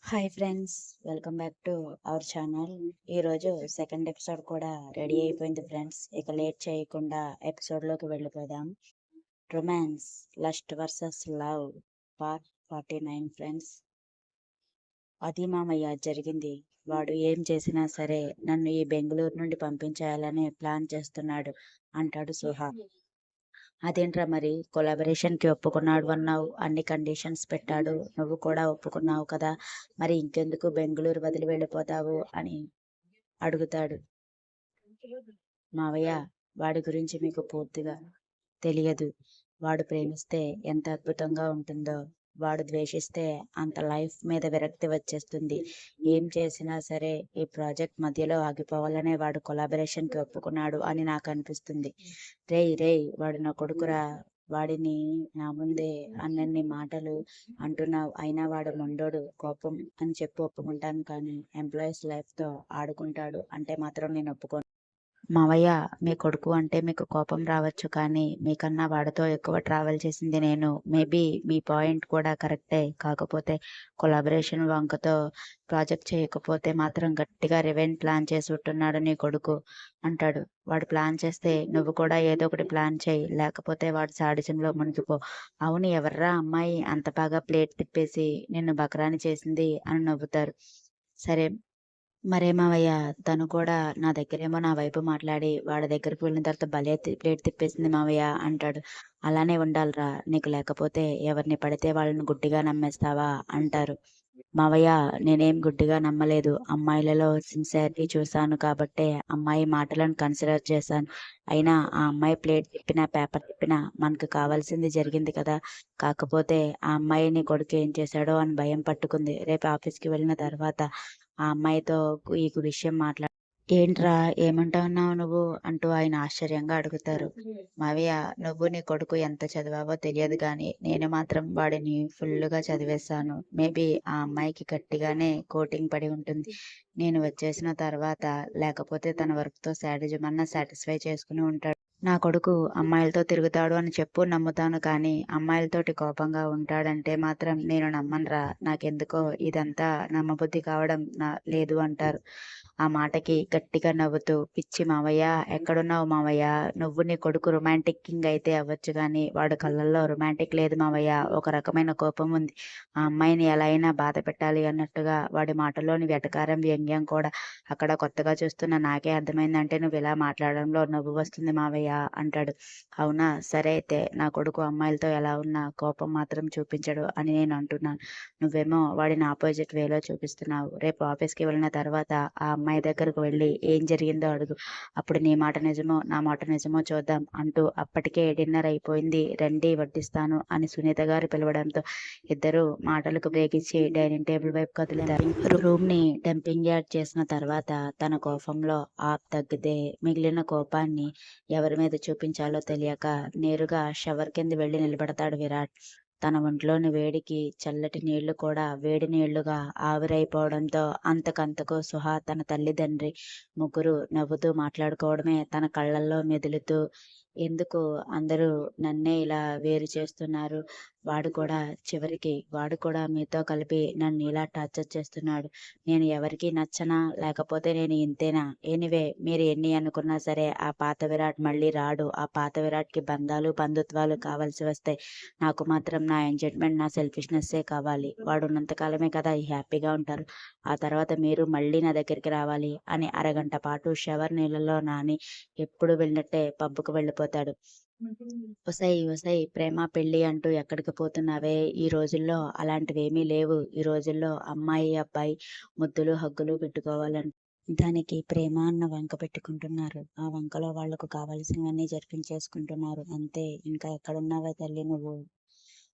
Hi friends, welcome back to our channel. ఈరోజు second episode కూడా ready అయిపోయింది friends. ఇక లేట్ చేయకుండా ఎపిసోడ్లోకి వెళ్ళిపోదాం. Romance lust versus love part 49 friends. అది మామయ్య జరిగింది. వాడు ఏం చేసినా సరే నన్ను ఈ బెంగళూరు నుండి పంపించేయాలని ప్లాన్ చేస్తున్నాడు అంటాడు సుహా. అదేంట్రా మరి కొలాబరేషన్కి ఒప్పుకున్నాడు అన్నావు, అన్ని కండిషన్స్ పెట్టాడు, నువ్వు కూడా ఒప్పుకున్నావు కదా, మరి ఇంకెందుకు బెంగళూరు వదిలి వెళ్ళిపోతావు అని అడుగుతాడు. మావయ్య, వాడి గురించి మీకు పూర్తిగా తెలియదు. వాడు ప్రేమిస్తే ఎంత అద్భుతంగా ఉంటుందో, వాడు ద్వేషిస్తే అంత లైఫ్ మీద విరక్తి వచ్చేస్తుంది. ఏం చేసినా సరే ఈ ప్రాజెక్ట్ మధ్యలో ఆగిపోవాలనే వాడు కొలాబరేషన్కి ఒప్పుకున్నాడు అని నాకు అనిపిస్తుంది. రేయ్ రేయ్, వాడు నా కొడుకురా. వాడిని నా ముందే అన్నన్ని మాటలు అంటున్నావు, అయినా వాడు మొండోడు, కోపం అని చెప్పి ఒప్పుకుంటాను, కానీ ఎంప్లాయీస్ లైఫ్తో ఆడుకుంటాడు అంటే మాత్రం నేను ఒప్పుకోను. మావయ్య, మీ కొడుకు అంటే మీకు కోపం రావచ్చు, కానీ మీకన్నా వాడితో ఎక్కువ ట్రావెల్ చేసింది నేను. మేబీ మీ పాయింట్ కూడా కరెక్టే. కాకపోతే కొలాబరేషన్ వంకతో ప్రాజెక్ట్ చేయకపోతే మాత్రం గట్టిగా రివెంజ్ ప్లాన్ చేసి ఉంటున్నాడు నీ కొడుకు అంటాడు. వాడు ప్లాన్ చేస్తే నువ్వు కూడా ఏదో ఒకటి ప్లాన్ చేయి, లేకపోతే వాడు సాడిజంలో మునిగిపో. అవును, ఎవర్రా అమ్మాయి అంత బాగా ప్లేట్ తిప్పేసి నిన్ను బకరాని చేసింది అని నవ్వుతారు. సరే మరే మావయ్య, తను కూడా నా దగ్గరేమో నా వైపు మాట్లాడి వాడి దగ్గరికి వెళ్ళిన తర్వాత భలే ప్లేట్ తిప్పేసింది మావయ్య అంటాడు. అలానే ఉండాలిరా నీకు, లేకపోతే ఎవరిని పడితే వాళ్ళని గుడ్డిగా నమ్మేస్తావా అంటారు. మావయ్య, నేనేం గుడ్డిగా నమ్మలేదు. అమ్మాయిలలో సిన్సియారిటీ చూశాను కాబట్టే అమ్మాయి మాటలను కన్సిడర్ చేశాను. అయినా ఆ అమ్మాయి ప్లేట్ తిప్పినా పేపర్ తిప్పినా మనకు కావాల్సింది జరిగింది కదా. కాకపోతే ఆ అమ్మాయిని కొడుకు ఏం చేశాడో అని భయం పట్టుకుంది. రేపు ఆఫీస్కి వెళ్ళిన తర్వాత ఆ అమ్మాయితో ఈ విషయం ఏంట్రా, ఏమంటున్నావు నువ్వు అంటూ ఆయన ఆశ్చర్యంగా అడుగుతారు. మావయ్య, నువ్వు నీ కొడుకు ఎంత చదివావో తెలియదు కానీ నేను మాత్రం వాడిని ఫుల్గా చదివేశాను. మేబీ ఆ అమ్మాయికి గట్టిగానే కోటింగ్ పడి ఉంటుంది నేను వచ్చేసిన తర్వాత, లేకపోతే తన వర్క్తో శాడిజం అన్నా సాటిస్ఫై చేసుకుని ఉంటాడు. నా కొడుకు అమ్మాయిలతో తిరుగుతాడు అని చెప్పు, నమ్ముతాను, కానీ అమ్మాయిలతోటి కోపంగా ఉంటాడంటే మాత్రం నేను నమ్మనురా. నాకెందుకో ఇదంతా నమ్మబుద్ధి కావడం లేదు అంటారు. ఆ మాటకి గట్టిగా నవ్వుతూ, పిచ్చి మావయ్య, ఎక్కడున్నావు మావయ్య, నువ్వు నీ కొడుకు రొమాంటిక్ కింగ్ అయితే అవ్వచ్చు, కానీ వాడు కళ్ళల్లో రొమాంటిక్ లేదు మావయ్య, ఒక రకమైన కోపం ఉంది. ఆ అమ్మాయిని ఎలా అయినా బాధ పెట్టాలి అన్నట్టుగా వాడి మాటల్లోని వెటకారం, వ్యంగ్యం కూడా అక్కడ కొత్తగా చూస్తున్న నాకే అర్థమైందంటే నువ్వు ఇలా మాట్లాడడంలో నవ్వు వస్తుంది మావయ్య అంటాడు. అవునా, సరే అయితే నా కొడుకు అమ్మాయిలతో ఎలా ఉన్నా కోపం మాత్రం చూపించడు అని నేను అంటున్నాను. నువ్వేమో వాడిని ఆపోజిట్ వేలో చూపిస్తున్నావు. రేపు ఆఫీస్కి వెళ్ళిన తర్వాత ఆ అమ్మాయి దగ్గరకు వెళ్ళి ఏం జరిగిందో అడుగు. అప్పుడు నీ మాట నిజమో నా మాట నిజమో చూద్దాం అంటూ అప్పటికే డిన్నర్ అయిపోయింది, రండి వడ్డిస్తాను అని సునీత గారు పిలవడంతో ఇద్దరు మాటలకు బ్రేక్ ఇచ్చి డైనింగ్ టేబుల్ వైపు కదులుతారు. రూమ్ ని డంపింగ్ యార్డ్ చేసిన తర్వాత తన కోపంలో ఆప్ తగ్గితే మిగిలిన కోపాన్ని ఎవరి మీద చూపించాలో తెలియక నేరుగా షవర్ కింద వెళ్ళి నిలబడతాడు విరాట్. తన ఒంట్లోని వేడికి చల్లటి నీళ్లు కూడా వేడి నీళ్లుగా ఆవిరైపోవడంతో అంతకంతకు సుహా, తన తల్లిదండ్రి ముగ్గురు నవ్వుతూ మాట్లాడుకోవడమే తన కళ్ళల్లో మెదులుతూ, ఎందుకు అందరూ నన్నే ఇలా వేరు చేస్తున్నారు, వాడు కూడా మీతో కలిపి నన్ను ఇలా టార్చర్ చేస్తున్నాడు. నేను ఎవరికి నచ్చనా, లేకపోతే నేను ఇంతేనా? ఎనివే, మీరు ఎన్ని అనుకున్నా సరే ఆ పాత విరాట్ మళ్ళీ రాడు. ఆ పాత విరాట్కి బంధాలు బంధుత్వాలు కావాల్సి వస్తాయి. నాకు మాత్రం నా ఎంజాయ్మెంట్, నా సెల్ఫిష్నెస్సే కావాలి. వాడు ఉన్నంతకాలమే కదా హ్యాపీగా ఉంటారు. ఆ తర్వాత మీరు మళ్ళీ నా దగ్గరికి రావాలి అని అరగంట పాటు షవర్ నీళ్ళలో నాని ఎప్పుడు వెళ్ళినట్టే పబ్బుకు వెళ్ళిపోతాడు. ఒసై ఒసై, ప్రేమ పెళ్లి అంటూ ఎక్కడికి పోతున్నావే? ఈ రోజుల్లో అలాంటివేమీ లేవు. ఈ రోజుల్లో అమ్మాయి అబ్బాయి ముద్దులు హగ్గులు పెట్టుకోవాలని దానికి ప్రేమ అన్న వంక పెట్టుకుంటున్నారు. ఆ వంకలో వాళ్లకు కావలసినవన్నీ జరిపించేసుకుంటున్నారు అంతే. ఇంకా ఎక్కడున్నావే తల్లి నువ్వు?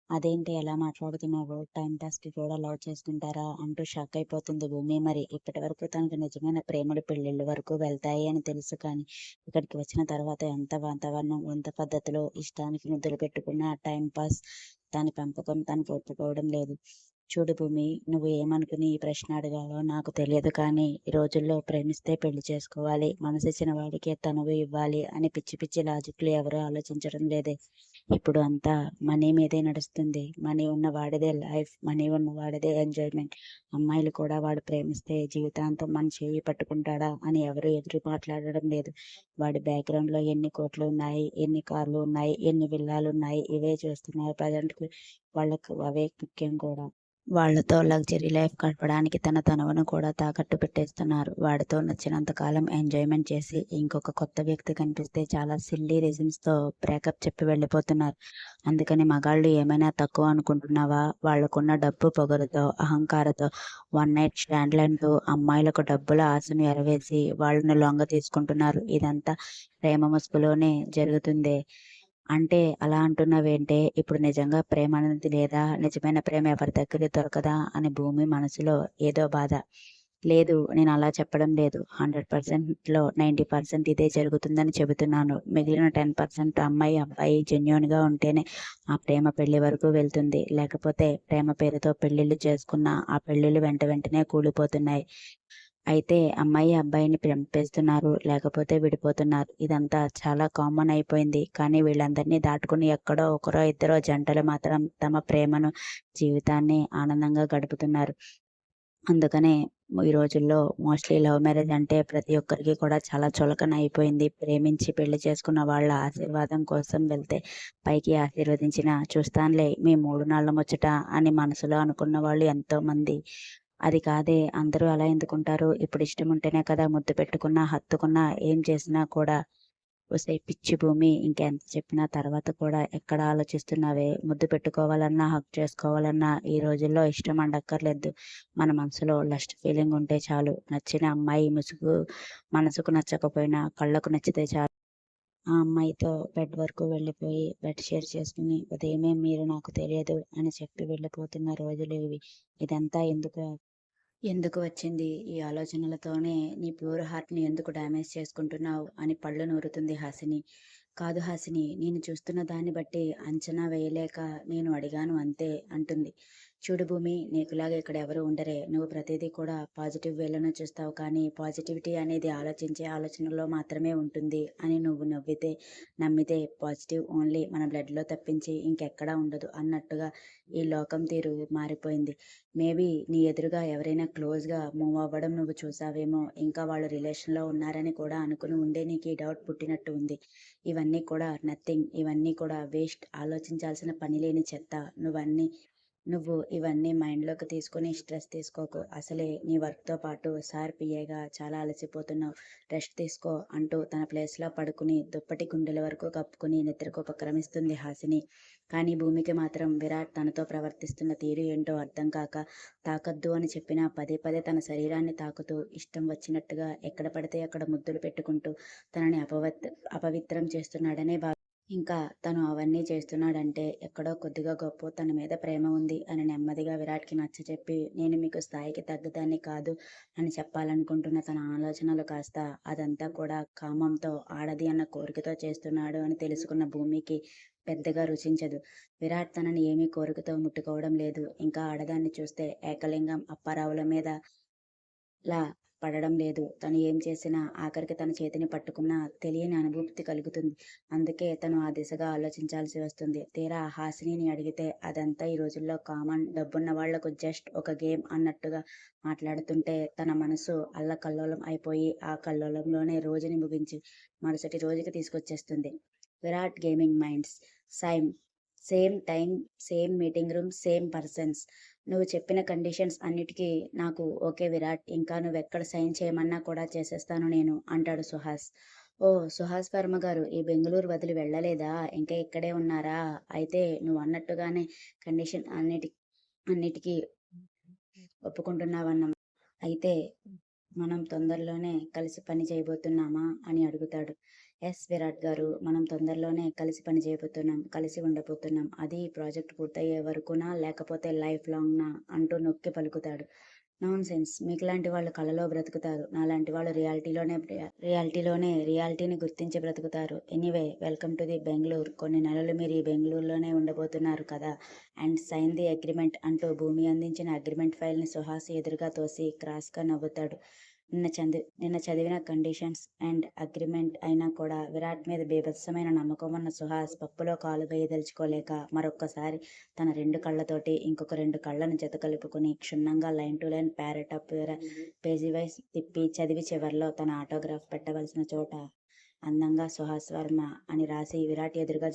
అదేంటి ఎలా మాట్లాడుతున్నావు? టైం పాస్కి కూడా లవ్ చేసుకుంటారా అంటూ షాక్ అయిపోతుంది భూమి. మరి ఇప్పటి వరకు తనకు నిజమైన ప్రేమలు పెళ్ళిళ్ళ వరకు వెళ్తాయి అని తెలుసు, కానీ ఇక్కడికి వచ్చిన తర్వాత ఎంత వాతావరణం, ఎంత పద్ధతిలో ఇష్టానికి ముద్దులు పెట్టుకున్న టైం పాస్ దాని పెంపకం తనకు ఒప్పుకోవడం లేదు. చూడు భూమి, నువ్వు ఏమనుకుని ఈ ప్రశ్న అడిగావో నాకు తెలియదు కానీ ఈ రోజుల్లో ప్రేమిస్తే పెళ్లి చేసుకోవాలి, మనసిచ్చిన వాడికే తనువు ఇవ్వాలి అని పిచ్చి పిచ్చి లాజిక్లు ఎవరూ ఆలోచించడం లేదే. ఇప్పుడు అంతా మనీ మీదే నడుస్తుంది. మనీ ఉన్న వాడిదే లైఫ్, మనీ ఉన్న వాడిదే ఎంజాయ్మెంట్. అమ్మాయిలు కూడా వాడు ప్రేమిస్తే జీవితాంతం మన చేయి పట్టుకుంటాడా అని ఎవరు ఎదురు మాట్లాడడం లేదు. వాడి బ్యాక్గ్రౌండ్లో ఎన్ని కోట్లు ఉన్నాయి, ఎన్ని కార్లు ఉన్నాయి, ఎన్ని విల్లాలు ఉన్నాయి, ఇవే చూస్తున్నారు ప్రజెంట్కి. వాళ్ళకు అవే ముఖ్యం కూడా. వాళ్ళతో లగ్జరీ లైఫ్ గడపడానికి తన తనువును కూడా తాకట్టు పెట్టేస్తున్నారు. వాడితో నచ్చినంత కాలం ఎంజాయ్మెంట్ చేసి ఇంకొక కొత్త వ్యక్తి కనిపిస్తే చాలా సిల్లీ రీజన్స్తో బ్రేకప్ చెప్పి వెళ్ళిపోతున్నారు. అందుకని మగాళ్ళు ఏమైనా తక్కువ అనుకుంటున్నావా? వాళ్ళకున్న డబ్బు పొగరుతో, అహంకారతో వన్ నైట్ స్టాండ్లంటూ అమ్మాయిలకు డబ్బుల ఆశను ఎరవేసి వాళ్ళని లొంగ తీసుకుంటున్నారు. ఇదంతా ప్రేమ ముసుగులోనే జరుగుతుందే. అంటే అలా అంటున్నావేంటే? ఇప్పుడు నిజంగా ప్రేమ అనేది లేదా? నిజమైన ప్రేమ ఎవరి దగ్గర దొరకదా అని భూమి మనసులో ఏదో బాధ. లేదు, నేను అలా చెప్పడం లేదు. 100%లో 90% ఇదే జరుగుతుందని చెబుతున్నాను. మిగిలిన 10% అమ్మాయి అబ్బాయి జెన్యూన్గా ఉంటేనే ఆ ప్రేమ పెళ్లి వరకు వెళ్తుంది. లేకపోతే ప్రేమ పేరుతో పెళ్లిళ్ళు చేసుకున్న ఆ పెళ్లిళ్ళు వెంట వెంటనే కూలిపోతున్నాయి. అయితే అమ్మాయి అబ్బాయిని చంపేస్తున్నారు, లేకపోతే విడిపోతున్నారు. ఇదంతా చాలా కామన్ అయిపోయింది. కానీ వీళ్ళందరినీ దాటుకుని ఎక్కడో ఒకరో ఇద్దరో జంటలు మాత్రం తమ ప్రేమను, జీవితాన్ని ఆనందంగా గడుపుతున్నారు. అందుకనే ఈ రోజుల్లో మోస్ట్లీ లవ్ మ్యారేజ్ అంటే ప్రతి ఒక్కరికి కూడా చాలా చులకన అయిపోయింది. ప్రేమించి పెళ్లి చేసుకున్న వాళ్ళ ఆశీర్వాదం కోసం వెళ్తే పైకి ఆశీర్వదించిన చూస్తానులే మీ 3 నాళ్ళ ముచ్చట అని మనసులో అనుకున్న వాళ్ళు ఎంతోమంది. అది కాదే, అందరూ అలా ఎందుకుంటారు? ఇప్పుడు ఇష్టం ఉంటేనే కదా ముద్దు పెట్టుకున్నా, హత్తుకున్నా, ఏం చేసినా కూడా. ఒసేయ్ పిచ్చి భూమి, ఇంకెంత చెప్పినా తర్వాత కూడా ఎక్కడ ఆలోచిస్తున్నావే? ముద్దు పెట్టుకోవాలన్నా, హగ్ చేసుకోవాలన్నా ఈ రోజుల్లో ఇష్టం ఉండక్కర్లేదు. మన మనసులో లస్ట్ ఫీలింగ్ ఉంటే చాలు. నచ్చిన అమ్మాయి ముసుగు మనసుకు నచ్చకపోయినా కళ్ళకు నచ్చితే చాలు. ఆ అమ్మాయితో బెడ్ వరకు వెళ్ళిపోయి బెడ్ షేర్ చేసుకుని ఉదయమే మీరు నాకు తెలియదు అని చెప్పి వెళ్ళిపోతున్న రోజులు ఇవి. ఇదంతా ఎందుకు వచ్చింది? ఈ ఆలోచనలతోనే నీ ప్యూర్ హార్ట్‌ని ఎందుకు డ్యామేజ్ చేసుకుంటున్నావు అని పళ్ళు నూరుతుంది హాసిని. కాదు హాసిని, నేను చూస్తున్న దాన్ని బట్టి అంచనా వేయలేక నేను అడిగాను అంతే అంటుంది. చూడు భూమి, నీకులాగా ఇక్కడ ఎవరు ఉండరే. నువ్వు ప్రతిదీ కూడా పాజిటివ్ వేలోనే చూస్తావు కానీ పాజిటివిటీ అనేది ఆలోచించే ఆలోచనలో మాత్రమే ఉంటుంది అని నువ్వు నమ్మితే పాజిటివ్ ఓన్లీ మన బ్లడ్‌లో తప్పించి ఇంకెక్కడా ఉండదు అన్నట్టుగా ఈ లోకం తీరు మారిపోయింది. మేబీ నీ ఎదురుగా ఎవరైనా క్లోజ్‌గా మూవ్ అవ్వడం నువ్వు చూసావేమో. ఇంకా వాళ్ళు రిలేషన్‌లో ఉన్నారని కూడా అనుకుని ఉండే నీకు ఈ డౌట్ పుట్టినట్టు ఉంది. ఇవన్నీ కూడా నథింగ్. ఇవన్నీ కూడా వేస్ట్. ఆలోచించాల్సిన పని లేని చెత్త. నువ్వు ఇవన్నీ మైండ్‌లోకి తీసుకొని స్ట్రెస్ తీసుకోకు. అసలే నీ వర్క్‌తో పాటు సార్ పిఏగా చాలా అలసిపోతున్నావు. రెస్ట్ తీసుకో అంటూ తన ప్లేస్‌లో పడుకుని దుప్పటి గుండెల వరకు కప్పుకుని నిద్రకు ఉపక్రమిస్తుంది హాసిని. కానీ భూమికి మాత్రం విరాట్ తనతో ప్రవర్తిస్తున్న తీరు ఏంటో అర్థం కాక తాకొద్దు అని చెప్పినా పదే పదే తన శరీరాన్ని తాకుతూ ఇష్టం వచ్చినట్టుగా ఎక్కడ పడితే అక్కడ ముద్దులు పెట్టుకుంటూ తనని అపవిత్రం చేస్తున్నాడనే ఇంకా తను అవన్నీ చేస్తున్నాడంటే ఎక్కడో కొద్దిగా గొప్పో తన మీద ప్రేమ ఉంది అని నెమ్మదిగా విరాట్‌కి నచ్చచెప్పి నేను మీకు స్థాయికి తగ్గదాన్ని కాదు అని చెప్పాలనుకుంటున్న తన ఆలోచనలు కాస్త అదంతా కూడా కామంతో, ఆడది అన్న కోరికతో చేస్తున్నాడు అని తెలుసుకున్న భూమికి పెద్దగా రుచించదు. విరాట్ తనని ఏమీ కోరికతో ముట్టుకోవడం లేదు. ఇంకా ఆడదాన్ని చూస్తే ఏకలింగం అప్పారావుల మీద లా పడడం లేదు. తను ఏం చేసినా ఆఖరికి తన చేతిని పట్టుకున్నా తెలియని అనుభూతి కలుగుతుంది. అందుకే తను ఆ దిశగా ఆలోచించాల్సి వస్తుంది. తీరా హాసినిని అడిగితే అదంతా ఈ రోజుల్లో కామన్, డబ్బున్న వాళ్లకు జస్ట్ ఒక గేమ్ అన్నట్టుగా మాట్లాడుతుంటే తన మనసు అల్లకల్లోలం అయిపోయి ఆ కల్లోలంలోనే రోజుని ముగించి మరుసటి రోజుకి తీసుకొచ్చేస్తుంది. Virat gaming minds. Same same time, same meeting room, same persons. నువ్వు చెప్పిన కండిషన్స్ అన్నిటికీ నాకు ఓకే విరాట్. ఇంకా నువ్వెక్కడ సైన్ చేయమన్నా కూడా చేసేస్తాను నేను అంటాడు సుహాస్. ఓ సుహాస్ వర్మ గారు ఈ బెంగుళూరు వదిలి వెళ్ళలేదా? ఇంకా ఇక్కడే ఉన్నారా? అయితే నువ్వు అన్నట్టుగానే కండిషన్ అన్నిటికీ ఒప్పుకుంటున్నావన్న. అయితే మనం తొందరలోనే కలిసి పని చేయబోతున్నామా అని అడుగుతాడు. ఎస్ విరాట్ గారు, మనం తొందరలోనే కలిసి పని చేయబోతున్నాం, కలిసి ఉండబోతున్నాం. అది ఈ ప్రాజెక్ట్ పూర్తయ్యే వరకునా లేకపోతే లైఫ్ లాంగ్నా అంటూ నొక్కి పలుకుతాడు. నాన్‌సెన్స్. మీకులాంటి వాళ్ళు కలలో బ్రతుకుతారు. నాలాంటి వాళ్ళు రియాలిటీని గుర్తించి బ్రతుకుతారు. Anyway welcome to the Bengaluru. కొన్ని నెలలు మీరు ఈ బెంగుళూరులోనే ఉండబోతున్నారు కదా! అండ్ సైన్ ది అగ్రీమెంట్ అంటూ భూమి అందించిన అగ్రీమెంట్ ఫైల్‌ని సుహాస్ ఎదురుగా తోసి క్రాస్‌గా నవ్వుతాడు. నిన్న చదివిన కండిషన్స్ అండ్ అగ్రీమెంట్ అయినా కూడా విరాట్ మీద బీభత్సమైన నమ్మకం ఉన్న సుహాస్ పప్పులో కాలు వేయదలుచుకోలేక మరొక్కసారి తన 2 కళ్ళతోటి ఇంకొక 2 కళ్ళను జతకలుపుకుని క్షుణ్ణంగా line to line paragraph page wise తిప్పి చదివి చివర్లో తన ఆటోగ్రాఫ్ పెట్టవలసిన చోట అందంగా సుహాస్ వర్మ అని రాసి విరాట్ ఎదురుగా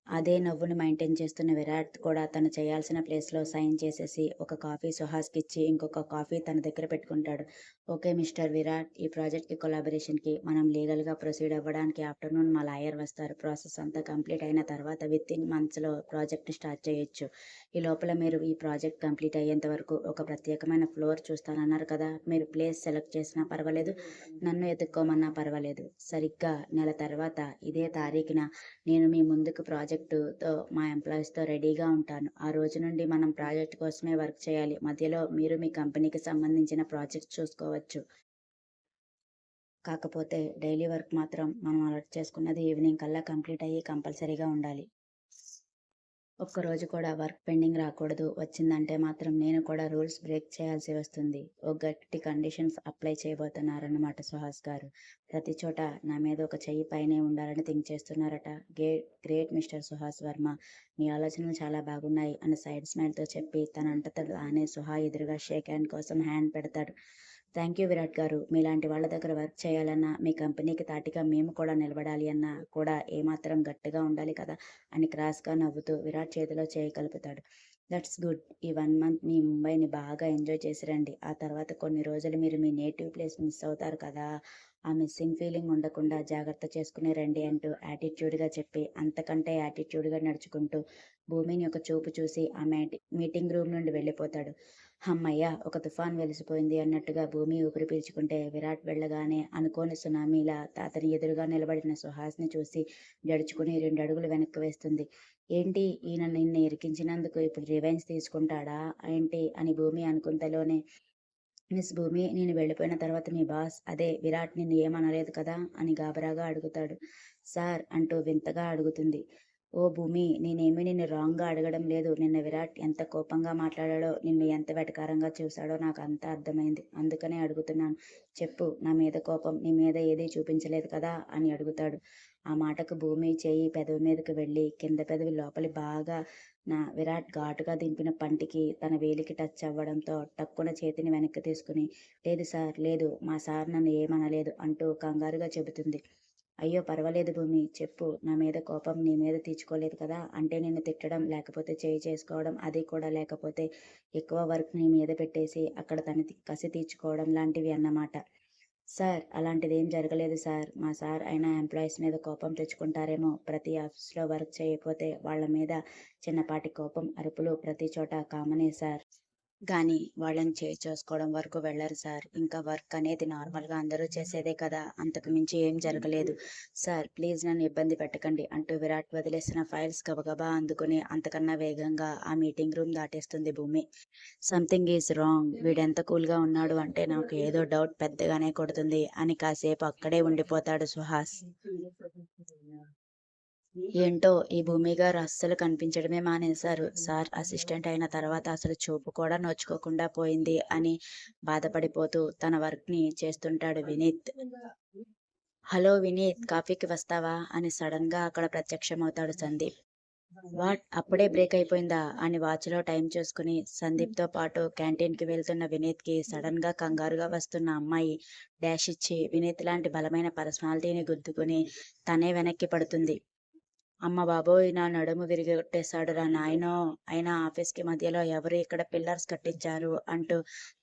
అదే నవ్వును మెయింటైన్ చేస్తున్న విరాట్ కూడా తను చేయాల్సిన ప్లేస్లో సైన్ చేసేసి ఒక కాఫీ సుహాస్కి ఇచ్చి ఇంకొక కాఫీ తన దగ్గర పెట్టుకుంటాడు. ఓకే మిస్టర్ విరాట్, ఈ ప్రాజెక్ట్కి కొలాబరేషన్కి మనం లీగల్గా ప్రొసీడ్ అవ్వడానికి ఆఫ్టర్నూన్ మా లాయర్ వస్తారు. ప్రాసెస్ అంతా కంప్లీట్ అయిన తర్వాత విత్-ఇన్ మంత్స్లో ప్రాజెక్ట్ని స్టార్ట్ చేయొచ్చు. ఈ లోపల మీరు ఈ ప్రాజెక్ట్ కంప్లీట్ అయ్యేంత వరకు ఒక ప్రత్యేకమైన ఫ్లోర్ చూస్తానన్నారు కదా, మీరు ప్లేస్ సెలెక్ట్ చేసినా పర్వాలేదు, నన్ను ఎత్తుక్కోమన్నా పర్వాలేదు. సరిగ్గా నెల తర్వాత ఇదే తారీఖున నేను మీ ముందుకు ప్రాజెక్టుతో మా ఎంప్లాయీస్తో రెడీగా ఉంటాను. ఆ రోజు నుండి మనం ప్రాజెక్ట్ కోసమే వర్క్ చేయాలి. మధ్యలో మీరు మీ కంపెనీకి సంబంధించిన ప్రాజెక్ట్స్ చూసుకోవచ్చు. కాకపోతే డైలీ వర్క్ మాత్రం మనం అలర్ట్ చేసుకున్నది ఈవినింగ్ కల్లా కంప్లీట్ అయ్యి కంపల్సరీగా ఉండాలి. ఒక్కరోజు కూడా వర్క్ పెండింగ్ రాకూడదు. వచ్చిందంటే మాత్రం నేను కూడా రూల్స్ బ్రేక్ చేయాల్సి వస్తుంది. ఓ గట్టి కండిషన్స్ అప్లై చేయబోతున్నారన్నమాట సుహాస్ గారు. ప్రతి చోట నా మీద ఒక చెయ్యి పైనే ఉండాలని థింక్ చేస్తున్నారట. గ్రేట్ మిస్టర్ సుహాస్ వర్మ, మీ ఆలోచనలు చాలా బాగున్నాయి అని సైడ్ స్మైల్తో చెప్పి తనంతట తానే సుహా ఎదురుగా షేక్ హ్యాండ్ కోసం హ్యాండ్ పెడతాడు. థ్యాంక్ యూ విరాట్ గారు. మీలాంటి వాళ్ళ దగ్గర వర్క్ చేయాలన్నా, మీ కంపెనీకి తాటిగా మేము కూడా నిలబడాలి అన్నా కూడా ఏమాత్రం గట్టిగా ఉండాలి కదా అని క్రాస్గా నవ్వుతూ విరాట్ చేతిలో చేయి కలుపుతాడు. That's good. ఈ 1 మంత్ మీ ముంబైని బాగా ఎంజాయ్ చేసి రండి. ఆ తర్వాత కొన్ని రోజులు మీరు మీ నేటివ్ ప్లేస్ మిస్ అవుతారు కదా, ఆ మిస్సింగ్ ఫీలింగ్ ఉండకుండా జాగ్రత్త చేసుకుని రండి అంటూ యాటిట్యూడ్గా చెప్పి అంతకంటే యాటిట్యూడ్గా నడుచుకుంటూ భూమిని ఒక చూపు చూసి ఆ మీటింగ్ రూమ్ నుండి వెళ్ళిపోతాడు. హమ్మయ్య, ఒక తుఫాన్ వెలిసిపోయింది అన్నట్టుగా భూమి ఊపిరి పీల్చుకుంటే విరాట్ వెళ్ళగానే అనుకోని సునామీలా అతని ఎదురుగా నిలబడిన సుహాస్ని చూసి జడుచుకుని 2 అడుగులు వెనక్కి వేస్తుంది. ఏంటి, ఈయన నిన్ను ఇరికించినందుకు ఇప్పుడు రివెంజ్ తీసుకుంటాడా ఏంటి అని భూమి అనుకుంటలోనే, మిస్ భూమి, నేను వెళ్ళిపోయిన తర్వాత మీ బాస్, అదే విరాట్ నిన్ను ఏమనలేదు కదా అని గాబరాగా అడుగుతాడు. సార్ అంటూ వింతగా అడుగుతుంది. ఓ భూమి, నేనేమీ నిన్ను రాంగ్గా అడగడం లేదు. నిన్న విరాట్ ఎంత కోపంగా మాట్లాడాడో, నిన్ను ఎంత వెటకారంగా చూశాడో నాకు అంతా అర్థమైంది. అందుకనే అడుగుతున్నాను. చెప్పు, నా మీద కోపం నీ మీద ఏదీ చూపించలేదు కదా అని అడుగుతాడు. ఆ మాటకు భూమి చేయి పెదవి మీదకి వెళ్ళి కింద పెదవి లోపలి బాగా విరాట్ ఘాటుగా దింపిన పంటికి తన వేలికి టచ్ అవ్వడంతో టక్కున చేతిని వెనక్కి తీసుకుని, లేదు సార్, లేదు, మా సార్ నన్ను ఏమనలేదు అంటూ కంగారుగా చెబుతుంది. అయ్యో పర్వాలేదు భూమి, చెప్పు, నా మీద కోపం నీ మీద తీర్చుకోలేదు కదా, అంటే నిన్ను తిట్టడం, లేకపోతే చేయి చేసుకోవడం, అది కూడా లేకపోతే ఎక్కువ వర్క్ నీ మీద పెట్టేసి అక్కడ తన కసి తీర్చుకోవడం లాంటివి అన్నమాట. సార్, అలాంటిదేం జరగలేదు సార్. మా సార్ అయినా ఎంప్లాయీస్ మీద కోపం తెచ్చుకుంటారేమో. ప్రతి ఆఫీస్లో వర్క్ చేయకపోతే వాళ్ళ మీద చిన్నపాటి కోపం, అరుపులు ప్రతి చోట కామనే సార్. కానీ వాళ్ళని చేసుకోవడం వరకు వెళ్ళరు సార్. ఇంకా వర్క్ అనేది నార్మల్గా అందరూ చేసేదే కదా, అంతకు మించి ఏం జరగలేదు. సార్ ప్లీజ్ నన్ను ఇబ్బంది పెట్టకండి అంటూ విరాట్ వదిలేసిన ఫైల్స్ గబగబా అందుకుని అంతకన్నా వేగంగా ఆ మీటింగ్ రూమ్ దాటేస్తుంది భూమి. Something is wrong. వీడెంత కూల్గా ఉన్నాడు అంటే నాకు ఏదో డౌట్ పెద్దగానే కొడుతుంది అని కాసేపు అక్కడే ఉండిపోతాడు సుహాస్. ఏంటో ఈ భూమి గారు అస్సలు కనిపించడమే మానేశారు సార్. అసిస్టెంట్ అయిన తర్వాత అసలు చూపు కూడా నోచుకోకుండా పోయింది అని బాధపడిపోతూ తన వర్క్ని చేస్తుంటాడు వినీత్. హలో వినీత్, కాఫీకి వస్తావా అని సడన్గా అక్కడ ప్రత్యక్షమవుతాడు సందీప్. వాట్, అప్పుడే బ్రేక్ అయిపోయిందా అని వాచ్లో టైం చూసుకుని సందీప్తో పాటు క్యాంటీన్కి వెళ్తున్న వినీత్కి సడన్గా కంగారుగా వస్తున్న అమ్మాయి డాష్ ఇచ్చి వినీత్ లాంటి బలమైన పర్సనాలిటీని గుద్దుకుని తనే వెనక్కి పడుతుంది. అమ్మ బాబోయ్, నా నడుము విరిగొట్టేశాడురా నాయనో, అయినా ఆఫీస్కి మధ్యలో ఎవరు ఇక్కడ పిల్లర్స్ కట్టించారు అంటూ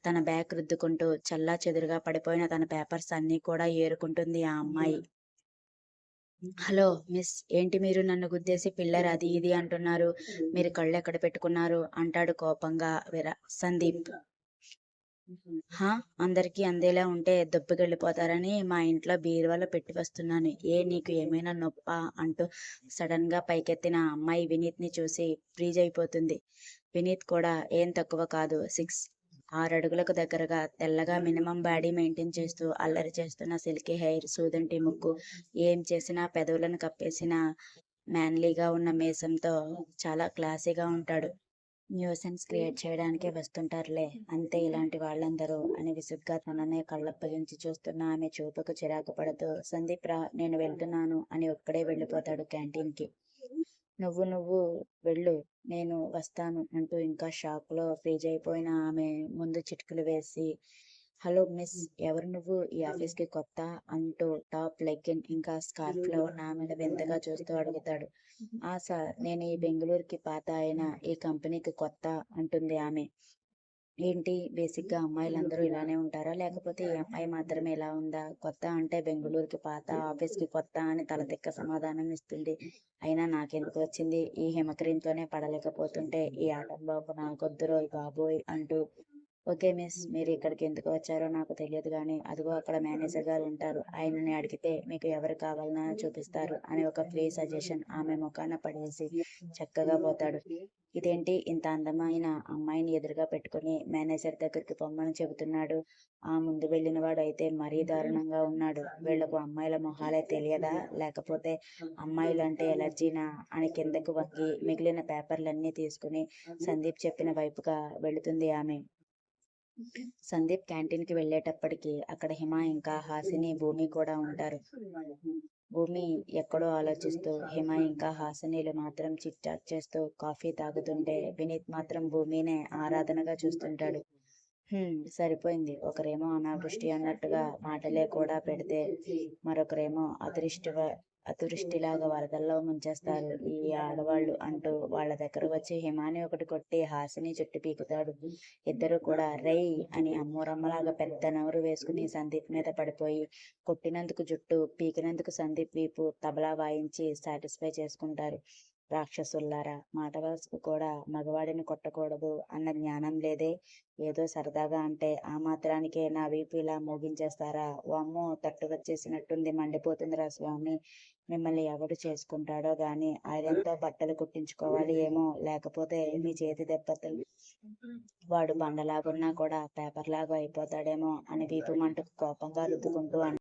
తన బ్యాగ్ రుద్దుకుంటూ చల్లా చెదురుగా పడిపోయిన తన పేపర్స్ అన్నీ కూడా ఏరుకుంటుంది ఆ అమ్మాయి. హలో మిస్, ఏంటి మీరు నన్ను గుద్దేసి పిల్లర్ అది ఇది అంటున్నారు? మీరు కళ్ళు ఎక్కడ పెట్టుకున్నారు అంటాడు కోపంగా సందీప్. హా, అందరికీ అందేలా ఉంటే దొబ్బుకెళ్ళిపోతారని మా ఇంట్లో బీరువాలో పెట్టి వస్తున్నాను. నీకు ఏమైనా నొప్పా అంటూ సడన్గా పైకెత్తిన అమ్మాయి వినీత్ని చూసి ఫ్రీజ్ అయిపోతుంది. వినీత్ కూడా ఏం తక్కువ కాదు, 6 6 అడుగులకు దగ్గరగా తెల్లగా మినిమం బాడీ మెయింటైన్ చేస్తూ అల్లరి చేస్తున్న సిల్కీ హెయిర్, సూదంటి ముక్కు, ఏం చేసినా పెదవులను కప్పేసిన మ్యాన్లీగా ఉన్న మీసంతో చాలా క్లాసీగా ఉంటాడు. న్యూసెన్స్ క్రియేట్ చేయడానికే వస్తుంటారులే, అంతే ఇలాంటి వాళ్ళందరూ అని విసుగ్గా తననే కళ్ళప్పగించి చూస్తున్న ఆమె చూపుకు చిరాకు పడుతూ, సందీప్ రా, నేను వెళ్తున్నాను అని ఒక్కడే వెళ్ళిపోతాడు క్యాంటీన్కి. నువ్వు వెళ్ళు, నేను వస్తాను అంటూ ఇంకా షాక్లో ఫ్రీజ్ అయిపోయిన ఆమె ముందు చిటికలు వేసి, హలో మిస్, ఎవరు నువ్వు, ఈ ఆఫీస్కి కొత్త అంటూ టాప్, లెగ్గిన్ ఇంకా స్కార్ఫ్లో ఉన్న ఆమెను వింతగా చూస్తూ అడుగుతాడు. ఆ సార్, నేను ఈ బెంగళూరుకి పాత అయినా ఈ కంపెనీకి కొత్త అంటుంది ఆమె. ఏంటి, బేసిక్గా అమ్మాయిలందరూ ఇలానే ఉంటారా, లేకపోతే ఈ అమ్మాయి మాత్రమే ఇలా ఉందా? కొత్త అంటే బెంగళూరుకి పాత, ఆఫీస్కి కొత్త అని తలతిక్క సమాధానం ఇస్తుంది. అయినా నాకెందుకు వచ్చింది, ఈ హిమక్రీంతోనే పడలేకపోతుంటే ఈ ఆటం బాబు నాకొద్దురోయ్ బాబోయ్ అంటూ, ఓకే మిస్, మీరు ఇక్కడికి ఎందుకు వచ్చారో నాకు తెలియదు కానీ అదిగో అక్కడ మేనేజర్ గారు ఉంటారు, ఆయనని అడిగితే మీకు ఎవరు కావాలన్నా చూపిస్తారు అని ఒక ఫ్రీ సజెషన్ ఆమె ముఖాన పడేసి చక్కగా పోతాడు. ఇదేంటి, ఇంత అందమైన అమ్మాయిని ఎదురుగా పెట్టుకుని మేనేజర్ దగ్గరికి పొమ్మని చెబుతున్నాడు. ఆ ముందు వెళ్ళినవాడు అయితే మరీ దారుణంగా ఉన్నాడు. వీళ్లకు అమ్మాయిల మొహాలే తెలియదా, లేకపోతే అమ్మాయిలంటే ఎలర్జీనా అని కిందకు వంగి మిగిలిన పేపర్లన్నీ తీసుకుని సందీప్ చెప్పిన వైపుగా వెళుతుంది ఆమె. సందీప్ క్యాంటీన్కి వెళ్ళేటప్పటికి అక్కడ హిమ ఇంకా హాసిని, భూమి కూడా ఉంటారు. భూమి ఎక్కడో ఆలోచిస్తూ, హిమ ఇంకా హాసినీలు మాత్రం చిట్ చాట్ చేస్తూ కాఫీ తాగుతుంటే వినీత్ మాత్రం భూమినే ఆరాధనగా చూస్తుంటాడు. సరిపోయింది, ఒకరేమో అనావృష్టి అన్నట్టుగా మాటలే కూడా పెడితే మరొకరేమో అతివృష్టిలాగా వరదల్లో ముంచేస్తారు ఈ ఆడవాళ్ళు అంటూ వాళ్ళ దగ్గర వచ్చి హిమాని ఒకటి కొట్టి హాసిని చుట్టు పీకుతాడు. ఇద్దరు కూడా రై అని అమ్మోరమ్మలాగా పెద్ద నవ్వు వేసుకుని సందీప్ మీద పడిపోయి కొట్టినందుకు జుట్టు, పీకినందుకు సందీప్ వీపు తబలా వాయించి సాటిస్ఫై చేసుకుంటారు. రాక్షసుల్లారా, మాట వరుసకు కూడా మగవాడిని కొట్టకూడదు అన్న జ్ఞానం లేదే, ఏదో సరదాగా అంటే ఆ మాత్రానికే నా వీపు ఇలా మోగించేస్తారా? వామ్మో, తట్టు వచ్చేసినట్టుంది, మండిపోతుందిరా స్వామి, మిమ్మల్ని ఎవడు చేసుకుంటాడో గాని ఐరన్తో బట్టలు కుట్టించుకోవాలి ఏమో, లేకపోతే మీ చేతి దెబ్బలు వాడు బండలాగున్నా కూడా పేపర్లాగా అయిపోతాడేమో అని వీపు మంటకు కోపంగా రుద్దుకుంటూ